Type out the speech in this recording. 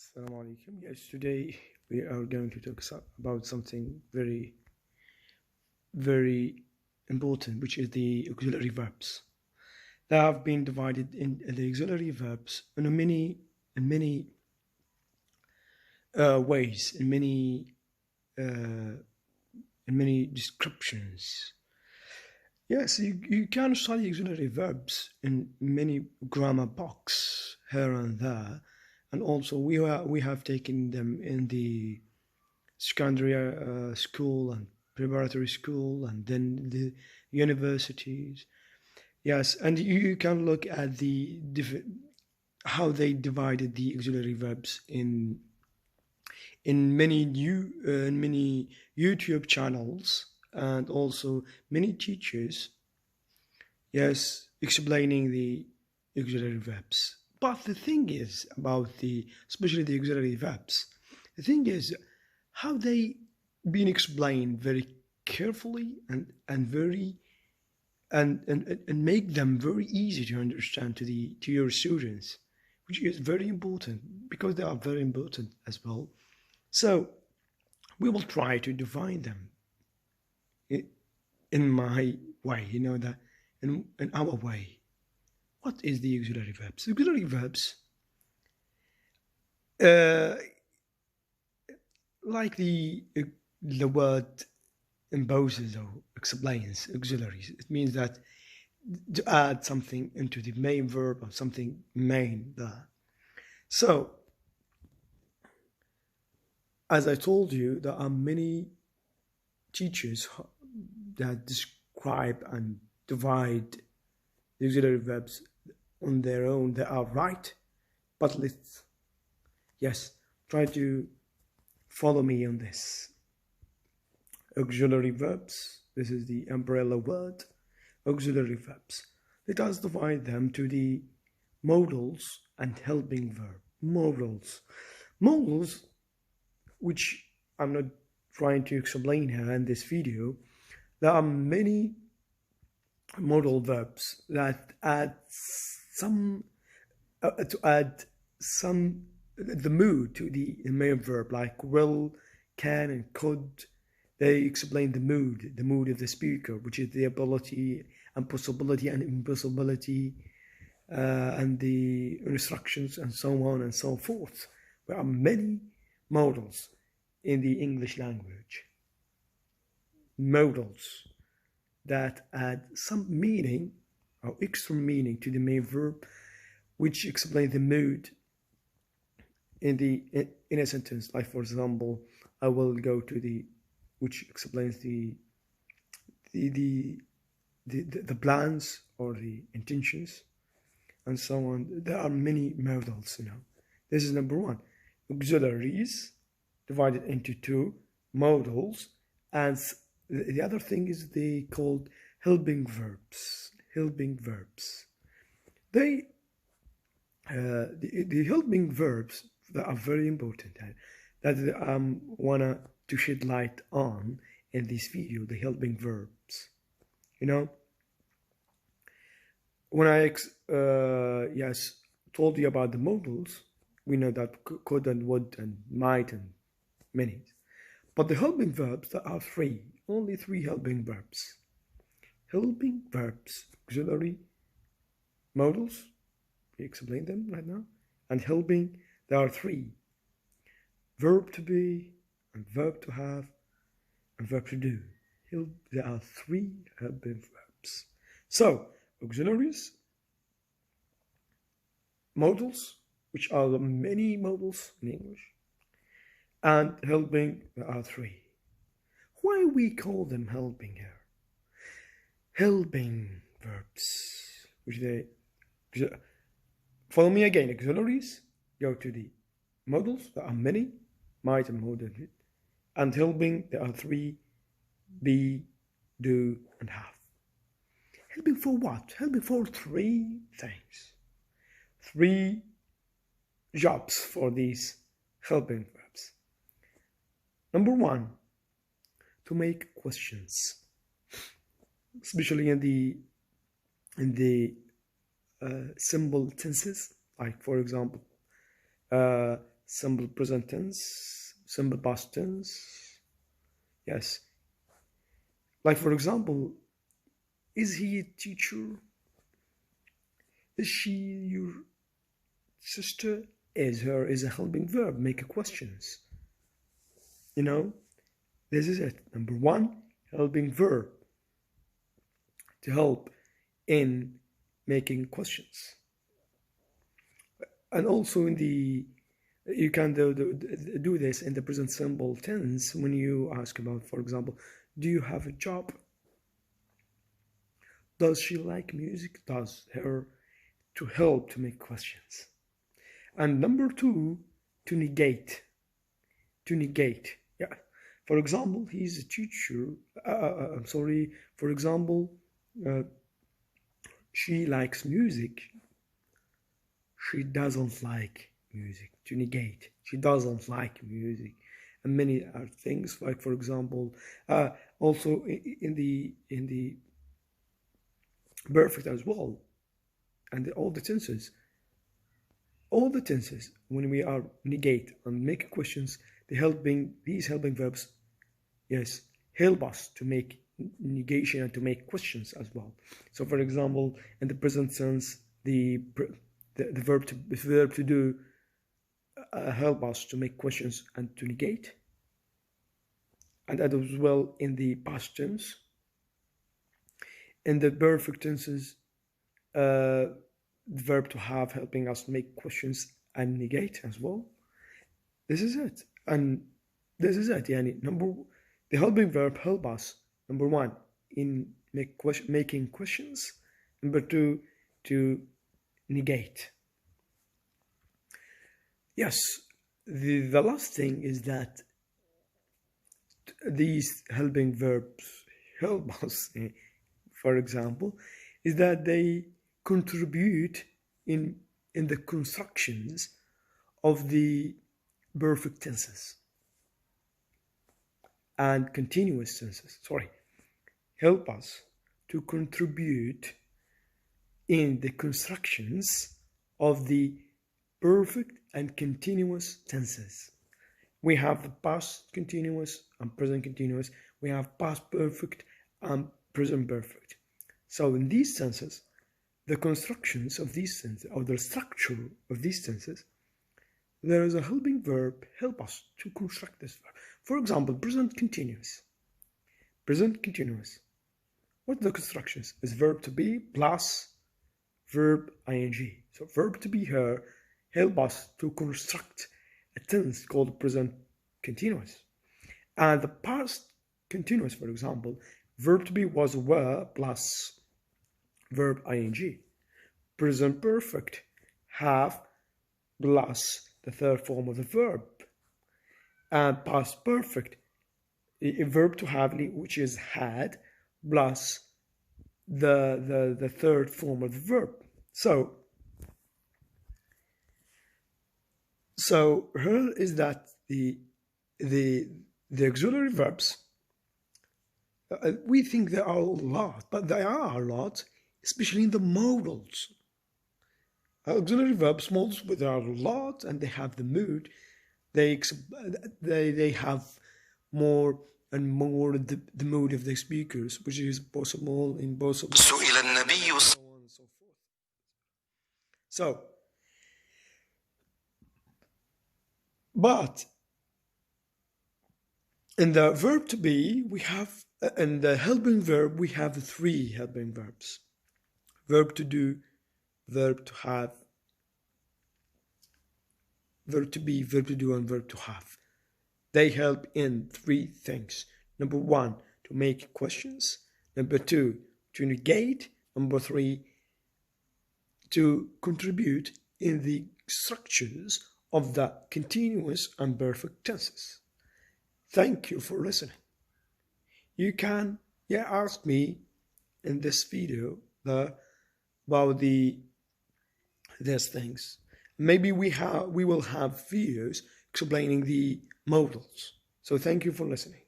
Assalamu alaikum. Yes, today we are going to talk about something very, very important, which is the auxiliary verbs. They have been divided in the auxiliary verbs in many ways, uh, in many descriptions. Yes, you can study auxiliary verbs in many grammar books here and there, and also we have taken them in the secondary school and preparatory school, and then the universities. Yes, and you can look at the how they divided the auxiliary verbs in many YouTube channels, and also many teachers, yes, explaining the auxiliary verbs. But the thing is about especially the auxiliary verbs, the thing is how they been explained very carefully and very and make them very easy to understand to your students, which is very important because they are very important as well. So we will try to define them in my way, that in our way. What is the auxiliary verbs? Auxiliary verbs, uh, like the word imposes or explains, auxiliaries. It means that to add something into the main verb or something main there. So, as I told you, there are many teachers that describe and divide the auxiliary verbs on their own. They are right, but let's, yes, try to follow me on this. Auxiliary verbs, this is the umbrella word. Auxiliary verbs. Let us divide them to the modals and helping verb. Modals. Modals, which I'm not trying to explain here in this video, there are many modal verbs that add some to add some the mood to the main verb, like will, can, and could. They explain the mood of the speaker, which is the ability and possibility and impossibility, and the instructions and so on and so forth. There are many modals in the English language. Modals that add some meaning or extra meaning to the main verb, which explain the mood in a sentence. Like, for example, I will go to the, which explains the plans or the intentions and so on. There are many modals, This is number one. Auxiliaries divided into two, modals, and the other thing is they called helping verbs. Helping verbs. The helping verbs that are very important that I wanna to shed light on in this video, the helping verbs. When I told you about the modals, we know that could and would and might and many. But the helping verbs, there are only three helping verbs. Helping verbs, auxiliary, modals, we explained them right now, and helping, there are three. Verb to be, and verb to have, and verb to do. There are three helping verbs. So, auxiliaries, modals, which are the many modals in English, and helping, there are three. Why we call them helping here? Helping verbs, which they, follow me again. Auxiliaries, go to the modals, there are many, might and would, and helping, there are three, be, do, and have. Helping for what? Helping for three things. Three jobs for these helping verbs. Number one, to make questions, especially in the simple tenses, like, for example, simple present tense, simple past tense. Yes. Like for example, is he a teacher? Is she your sister? Is her is a helping verb, make questions. You know, this is it. Number one, helping verb to help in making questions. And also in the, you can do this in the present simple tense when you ask about, for example, do you have a job? Does she like music? Does her, to help to make questions. And number two, to negate. To negate. Yeah. For example, he's a teacher. I'm sorry. For example, she likes music. She doesn't like music. To negate. She doesn't like music. And many other things, like for example, also in the perfect as well, and all the tenses, when we are negate and make questions, these helping verbs, yes, help us to make negation and to make questions as well. So for example, in the present tense, the verb to do help us to make questions and to negate, and as well in the past tense. In the perfect tenses, the verb to have helping us make questions and negate as well. This is it. And this is it. Yani, the helping verb help us, number one, in making questions. Number two, to negate. Yes, the last thing is that these helping verbs help us, for example, is that they contribute in the constructions of the perfect tenses and continuous tenses. Help us to contribute in the constructions of the perfect and continuous tenses. We have the past continuous and present continuous. We have past perfect and present perfect. So in these tenses, the constructions of these tenses, or the structure of these tenses, there is a helping verb help us to construct this verb. For example, present continuous. Present continuous. What are the constructions? Is verb to be plus verb ing. So verb to be here help us to construct a tense called present continuous. And the past continuous, for example, verb to be was were plus verb ing. Present perfect, have plus the third form of the verb. And past perfect, a verb to have, which is had, plus the third form of the verb. So here is that the auxiliary verbs, we think there are a lot, but there are a lot, especially in the modals. Auxiliary verbs, modals, but there are a lot, and they have the mood. They have more and more the mood of the speakers, which is possible in both of them. So on and so forth. So, but in the verb to be, we have, in the helping verb, we have three helping verbs. Verb to do, verb to have, verb to be, verb to do, and verb to have. They help in three things. Number one, to make questions. Number two, to negate. Number three, to contribute in the structures of the continuous and perfect tenses. Thank you for listening. You can ask me in this video about these things. Maybe we will have videos explaining the modals. So thank you for listening.